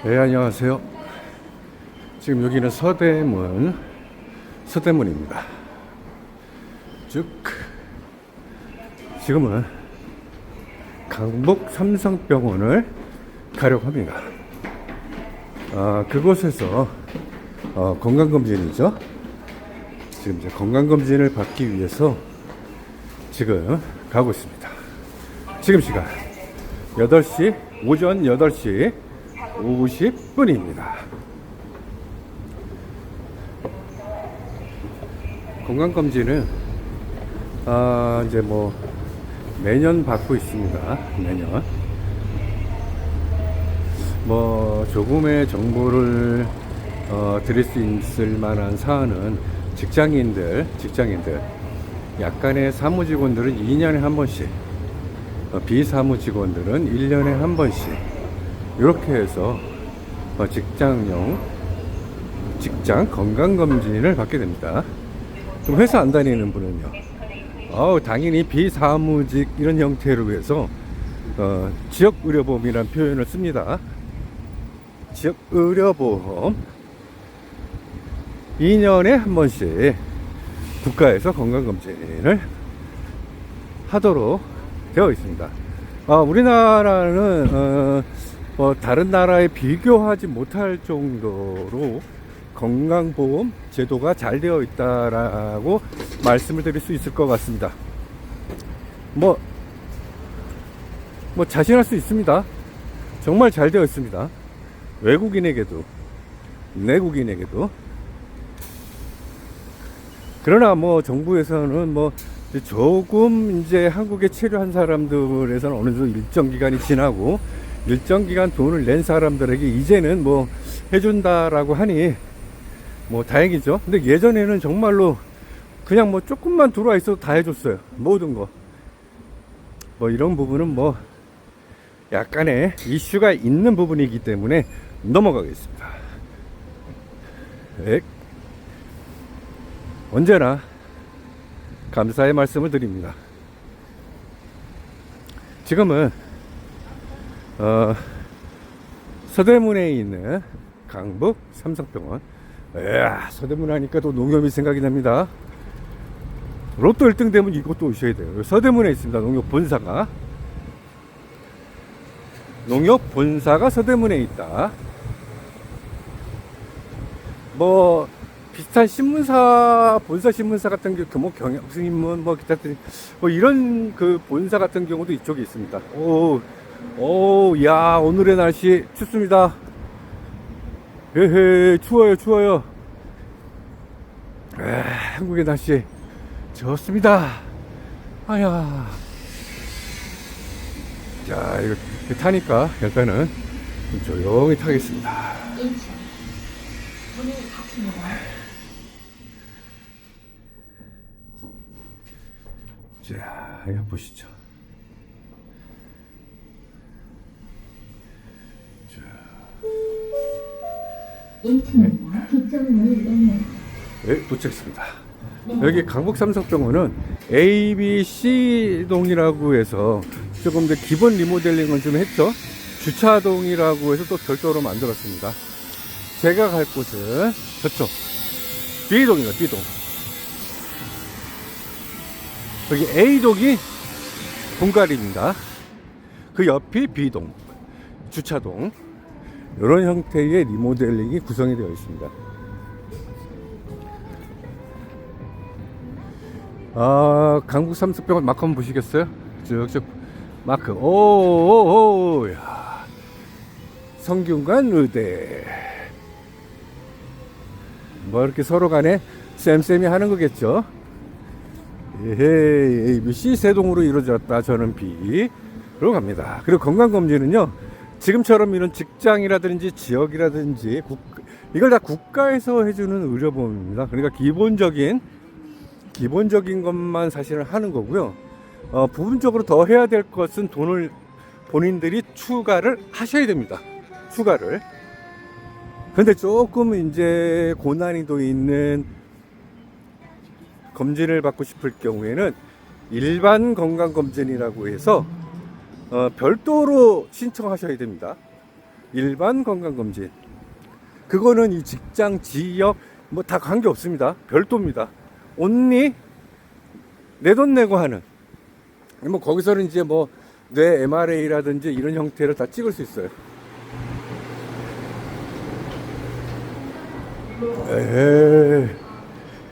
네, 안녕하세요. 지금 여기는 서대문입니다. 쭉 지금은 강북 삼성병원을 가려고 합니다. 그곳에서 건강검진이죠. 지금 이제 건강검진을 받기 위해서 지금 가고 있습니다. 지금 시간 8시, 오전 8시 50분입니다. 건강검진은 이제 매년 받고 있습니다. 매년 조금의 정보를 드릴 수 있을 만한 사안은 직장인들 약간의 사무직원들은 2년에 한 번씩, 비사무직원들은 1년에 한 번씩 이렇게 해서 직장 건강검진을 받게 됩니다. 그럼 회사 안 다니는 분은요, 당연히 비사무직 이런 형태로 해서 지역의료보험이라는 표현을 씁니다. 지역의료보험 2년에 한 번씩 국가에서 건강검진을 하도록 되어 있습니다. 우리나라는 다른 나라에 비교하지 못할 정도로 건강보험 제도가 잘 되어 있다라고 말씀을 드릴 수 있을 것 같습니다. 자신할 수 있습니다. 정말 잘 되어 있습니다. 외국인에게도 내국인에게도. 그러나 정부에서는 조금 이제 한국에 체류한 사람들에서는 어느 정도 일정 기간이 지나고 일정 기간 돈을 낸 사람들에게 이제는 해준다라고 하니 다행이죠. 근데 예전에는 정말로 그냥 조금만 들어와 있어도 다 해줬어요. 모든 거. 이런 부분은 약간의 이슈가 있는 부분이기 때문에 넘어가겠습니다. 언제나 감사의 말씀을 드립니다. 지금은 서대문에 있는 강북 삼성병원. 서대문 하니까 또 농협이 생각이 납니다. 로또 1등 되면 이것도 오셔야 돼요. 서대문에 있습니다. 농협 본사가 서대문에 있다. 비슷한 신문사, 본사 신문사 같은 경우, 경향신문, 기타 등, 이런 본사 같은 경우도 이쪽에 있습니다. 야, 오늘의 날씨 춥습니다. 추워요. 한국의 날씨 좋습니다. 자, 이거 타니까 약간은 좀 조용히 타겠습니다. 문을 닫힙니다. 자, 이거 보시죠. 도착했습니다. 여기 강북 삼성병원은 ABC동이라고 해서 조금 더 기본 리모델링을 좀 했죠. 주차동이라고 해서 또 별도로 만들었습니다. 제가 갈 곳은 저쪽 B동입니다. B동. 여기 A동이 본가리입니다. 그 옆이 B동, 주차동. 이런 형태의 리모델링이 구성이 되어 있습니다. 강북 삼성병원 마크 한번 보시겠어요? 쭉 마크. 야. 성균관 의대. 이렇게 서로 간에 쌤쌤이 하는 거겠죠? ABC 세동으로 이루어졌다. 저는 B로 갑니다. 그리고 건강검진은요, 지금처럼 이런 직장이라든지 지역이라든지 이걸 다 국가에서 해주는 의료보험입니다. 그러니까 기본적인 것만 사실은 하는 거고요. 부분적으로 더 해야 될 것은 돈을 본인들이 추가를 하셔야 됩니다. 추가를. 근데 조금 이제 고난이도 있는 검진을 받고 싶을 경우에는 일반 건강검진이라고 해서 별도로 신청하셔야 됩니다. 일반 건강검진. 그거는 이 직장, 지역 뭐 다 관계 없습니다. 별도입니다. 온리 내 돈 내고 하는. 뭐 거기서는 이제 뭐 뇌 MRA라든지 이런 형태를 다 찍을 수 있어요.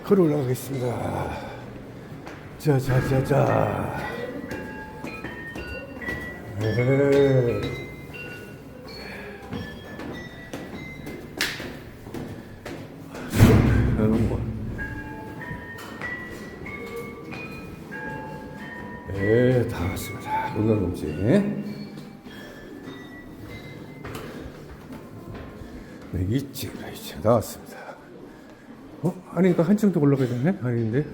걸어 올라가겠습니다. 자자자자. 다 왔습니다. 건강검진. 네, 있지, 나왔습니다. 아니, 이거 한층 더 올라가야 되네? 아닌데.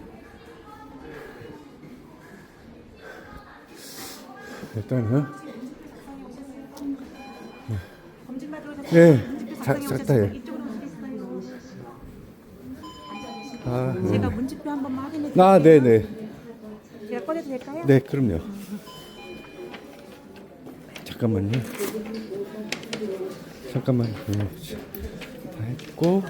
일단은. 네, 작다, 예. 제가 문집표 한 번만 확인해 드릴게요. 네네. 제가 꺼내도 될까요? 네, 그럼요. 잠깐만요. 잠깐만. 네. 다 했고.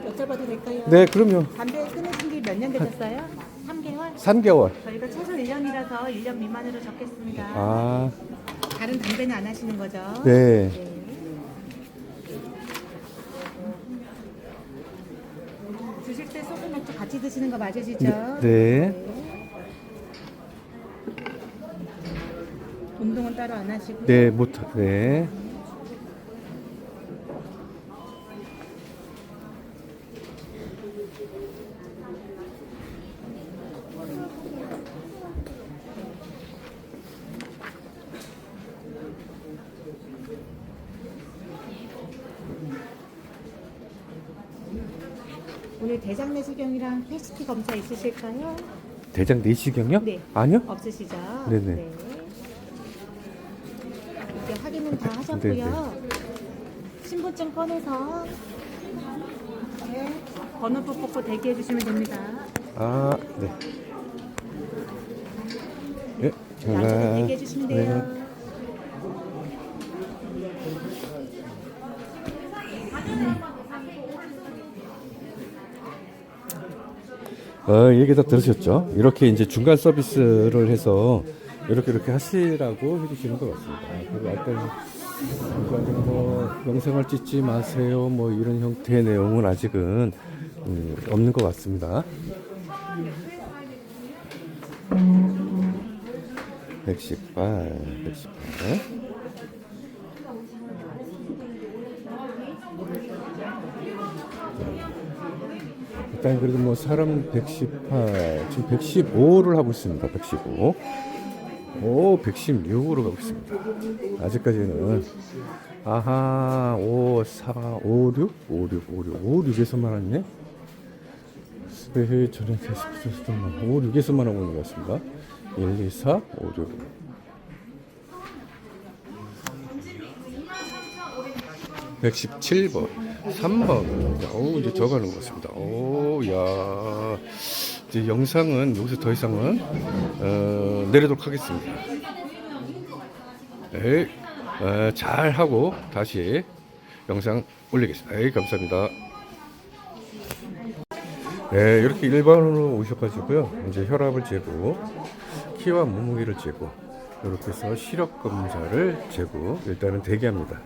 여쭤봐도 될까요? 네, 그럼요. 담배 끊으신 지 몇 년 되셨어요? 3개월? 3개월. 저희가 최소 1년이라서 1년 미만으로 적겠습니다. 아, 다른 담배는 안 하시는 거죠? 네. 드실 때 소주 맥주 같이 드시는 거 맞으시죠? 네. 운동은 따로 안 하시고. 네, 네. 오늘 대장 내시경이랑 PCT 검사 있으실까요? 대장 내시경요? 네. 아니요? 없으시죠? 네네. 네. 이제 확인은 다 하셨고요. 신분증 꺼내서 번호표 뽑고 대기해 주시면 됩니다. 아, 네. 예, 나중에 대기해 주시면 돼요. 얘기 다 들으셨죠? 이렇게 이제 중간 서비스를 해서 이렇게 하시라고 해주시는 것 같습니다. 그리고 일단 뭐 영상을 찍지 마세요, 뭐 이런 형태의 내용은 아직은 없는 것 같습니다. 118. 일단 그래도 뭐 사람 118, 지금 115를 하고 있습니다. 115. 116으로 가고 있습니다. 아직까지는 아하 5, 4, 5, 6, 6에서만 왔네. 네, 저는 5, 6에서만 하고 있는 것 같습니다. 1, 2, 4, 5, 6. 117번, 3번. 이제 적어가는 것 같습니다. 야. 이제 영상은 여기서 더 이상은 내리도록 하겠습니다. 잘 하고 다시 영상 올리겠습니다. 감사합니다. 네, 이렇게 일반으로 오셔가지고요. 이제 혈압을 재고 키와 몸무게를 재고 이렇게 해서 시력 검사를 재고 일단은 대기합니다.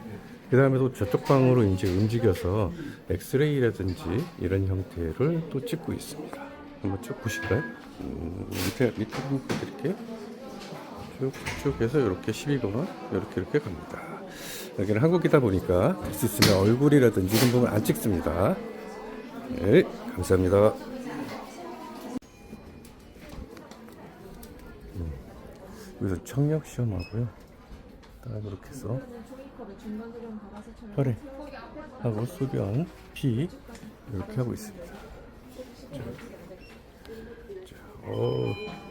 그 다음에 또 저쪽 방으로 이제 움직여서 엑스레이라든지 이런 형태를 또 찍고 있습니다. 한번 쭉 보실까요? 밑에 한번 보여드릴게요. 쭉 해서 이렇게 12번호 이렇게 갑니다. 여기는 한국이다 보니까 될 수 있으면 얼굴이라든지 이런 부분 안 찍습니다. 네, 감사합니다. 여기서 청력 시험하고요. 딱 이렇게 해서 혈액하고 소변, 피 이렇게 하고 있습니다.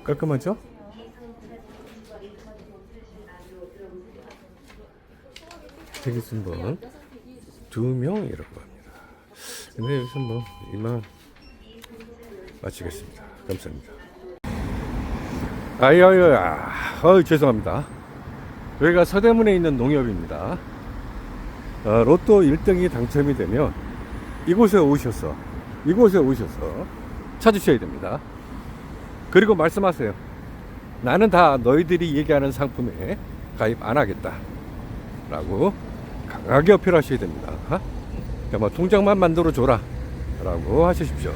깔끔하죠? 대기순번 2명이라고 합니다. 근데 여기서 뭐 이만 마치겠습니다. 감사합니다. 죄송합니다. 여기가 서대문에 있는 농협입니다. 로또 1등이 당첨이 되면 이곳에 오셔서 찾으셔야 됩니다. 그리고 말씀하세요. 나는 다 너희들이 얘기하는 상품에 가입 안 하겠다 라고 강하게 어필하셔야 됩니다. 뭐 통장만 만들어 줘라 라고 하십시오.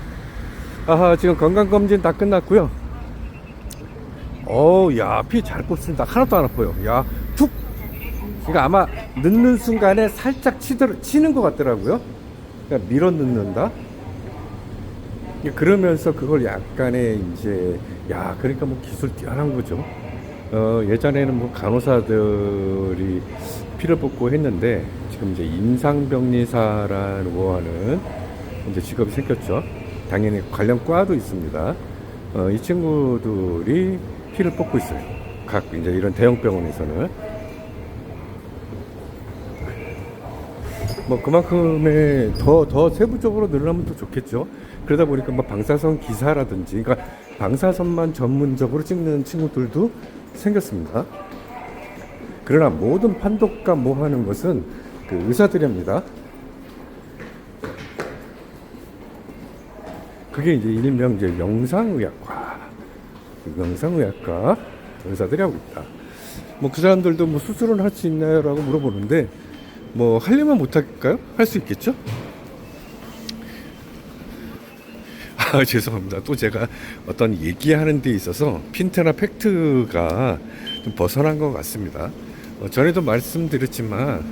지금 건강검진 다 끝났고요. 야, 피 잘 뽑습니다. 하나도 안 아파요. 야, 툭. 그러니까 아마 넣는 순간에 살짝 치는 것 같더라고요. 그러니까 밀어 넣는다. 그러면서 그걸 약간의 이제, 그러니까 뭐 기술 뛰어난 거죠. 예전에는 뭐 간호사들이 피를 뽑고 했는데 지금 이제 임상병리사라고 하는 이제 직업이 생겼죠. 당연히 관련 과도 있습니다. 이 친구들이 피를 뽑고 있어요. 각 이제 이런 대형 병원에서는 뭐 그만큼의 더 세부적으로 늘어나면 더 좋겠죠. 그러다 보니까 뭐 방사선 기사라든지, 그러니까 방사선만 전문적으로 찍는 친구들도 생겼습니다. 그러나 모든 판독과 뭐 하는 것은 그 의사들이 합니다. 그게 이제 일명 이제 영상의학과 의사들이 하고 있다. 뭐 그 사람들도 뭐 수술은 할 수 있나요? 라고 물어보는데, 뭐 하려면 못할까요? 할 수 있겠죠? 죄송합니다. 또 제가 어떤 얘기하는 데 있어서 핀트나 팩트가 좀 벗어난 것 같습니다. 전에도 말씀드렸지만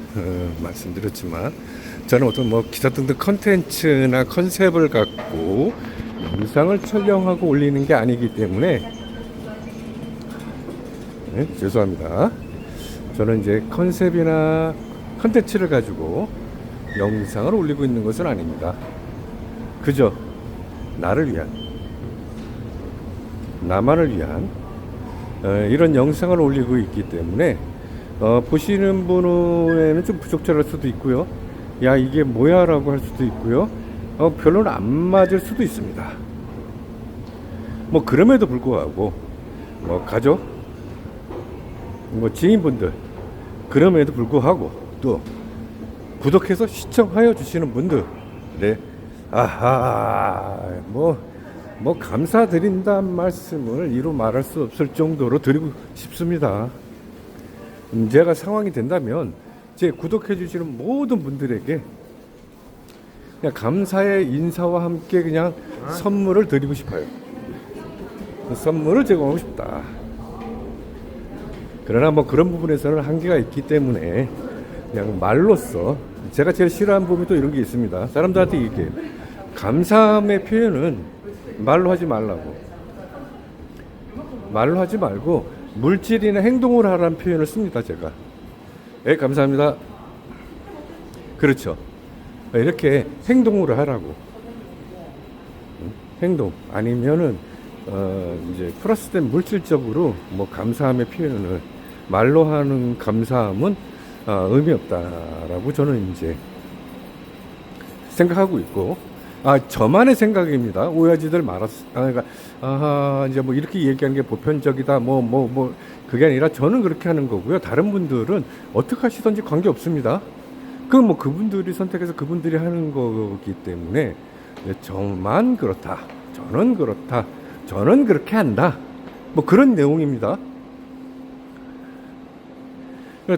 저는 어떤 뭐 기타 등등 컨텐츠나 컨셉을 갖고 영상을 촬영하고 올리는 게 아니기 때문에 죄송합니다. 저는 이제 컨셉이나 컨텐츠를 가지고 영상을 올리고 있는 것은 아닙니다. 그저 나를 위한, 나만을 위한 이런 영상을 올리고 있기 때문에 보시는 분에는 좀 부적절할 수도 있고요. 야, 이게 뭐야 라고 할 수도 있고요. 별로는 안 맞을 수도 있습니다. 뭐 그럼에도 불구하고 뭐 가족, 뭐 지인분들, 그럼에도 불구하고 또 구독해서 시청하여 주시는 분들, 뭐 감사드린다는 말씀을 이루 말할 수 없을 정도로 드리고 싶습니다. 제가 상황이 된다면 제 구독해 주시는 모든 분들에게 그냥 감사의 인사와 함께 그냥 선물을 드리고 싶어요. 그 선물을 제공하고 싶다. 그러나 뭐 그런 부분에서는 한계가 있기 때문에 그냥 말로써, 제가 제일 싫어하는 부분이 또 이런 게 있습니다. 사람들한테 얘기해요. 감사함의 표현은 말로 하지 말라고. 말로 하지 말고 물질이나 행동으로 하라는 표현을 씁니다, 제가. 감사합니다. 그렇죠. 이렇게 행동으로 하라고. 행동. 아니면은, 이제 플러스된 물질적으로 뭐 감사함의 표현을 말로 하는 감사함은 의미 없다라고 저는 이제 생각하고 있고, 저만의 생각입니다. 오해하지들 말았어. 그러니까, 이제 뭐 이렇게 얘기하는 게 보편적이다. 그게 아니라 저는 그렇게 하는 거고요. 다른 분들은 어떻게 하시든지 관계 없습니다. 그건 뭐 그분들이 선택해서 그분들이 하는 거기 때문에, 저만 그렇다. 저는 그렇다. 저는 그렇게 한다. 뭐 그런 내용입니다.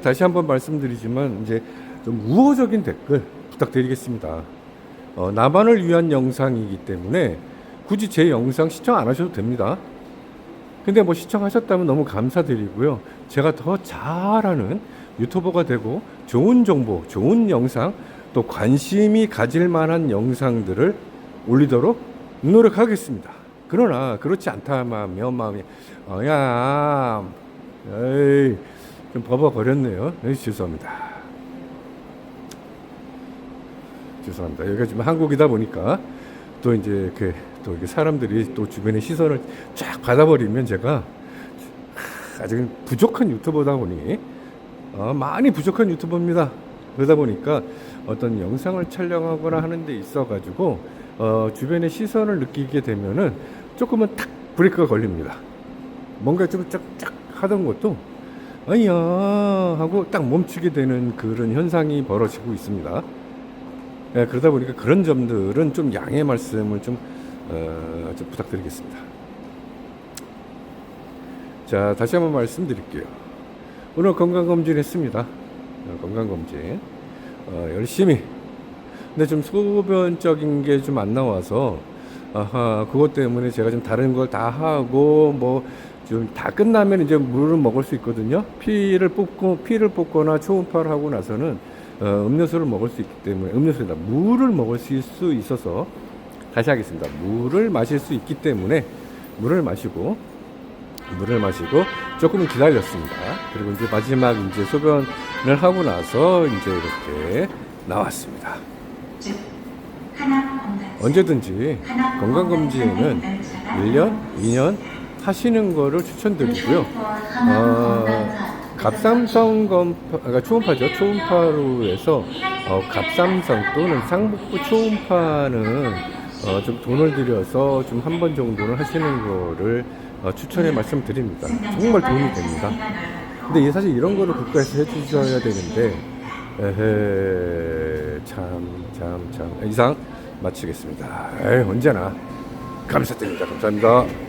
다시 한번 말씀드리지만, 이제 좀 우호적인 댓글 부탁드리겠습니다. 나만을 위한 영상이기 때문에 굳이 제 영상 시청 안 하셔도 됩니다. 근데 뭐 시청하셨다면 너무 감사드리고요. 제가 더 잘하는 유튜버가 되고 좋은 정보, 좋은 영상, 또 관심이 가질 만한 영상들을 올리도록 노력하겠습니다. 그러나 그렇지 않다면 마음이 좀 버벅거렸네요. 죄송합니다. 여기가 지금 한국이다 보니까 또 이제 또 이렇게 사람들이 또 주변의 시선을 쫙 받아버리면 제가 아직 부족한 유튜버다 보니 많이 부족한 유튜버입니다. 그러다 보니까 어떤 영상을 촬영하거나 하는 데 있어 가지고 주변의 시선을 느끼게 되면은 조금은 탁 브레이크가 걸립니다. 뭔가 좀 쫙쫙 하던 것도 아니야 하고 딱 멈추게 되는 그런 현상이 벌어지고 있습니다. 예, 그러다 보니까 그런 점들은 좀 양해 말씀을 좀 부탁드리겠습니다. 자, 다시 한번 말씀드릴게요. 오늘 건강검진 했습니다. 건강검진 열심히. 근데 좀 소변적인 게 좀 안 나와서 그것 때문에 제가 좀 다른 걸 다 하고 뭐 좀 다 끝나면 이제 물을 먹을 수 있거든요. 피를 뽑거나 초음파를 하고 나서는 음료수를 먹을 수 있기 때문에 물을 먹을 수 있어서 다시 하겠습니다. 물을 마실 수 있기 때문에 물을 마시고 조금 기다렸습니다. 그리고 이제 마지막 이제 소변을 하고 나서 이제 이렇게 나왔습니다. 언제든지 건강검진은 1년, 2년 하시는 거를 추천드리고요. 갑삼성 그러니까 초음파죠. 초음파로 해서 갑삼성 또는 상복부 초음파는 좀 돈을 들여서 좀 한 번 정도는 하시는 거를 추천해 말씀드립니다. 정말 도움이 됩니다. 근데 사실 이런 거를 국가에서 해주셔야 되는데 참 이상 마치겠습니다. 언제나 감사드립니다. 감사합니다.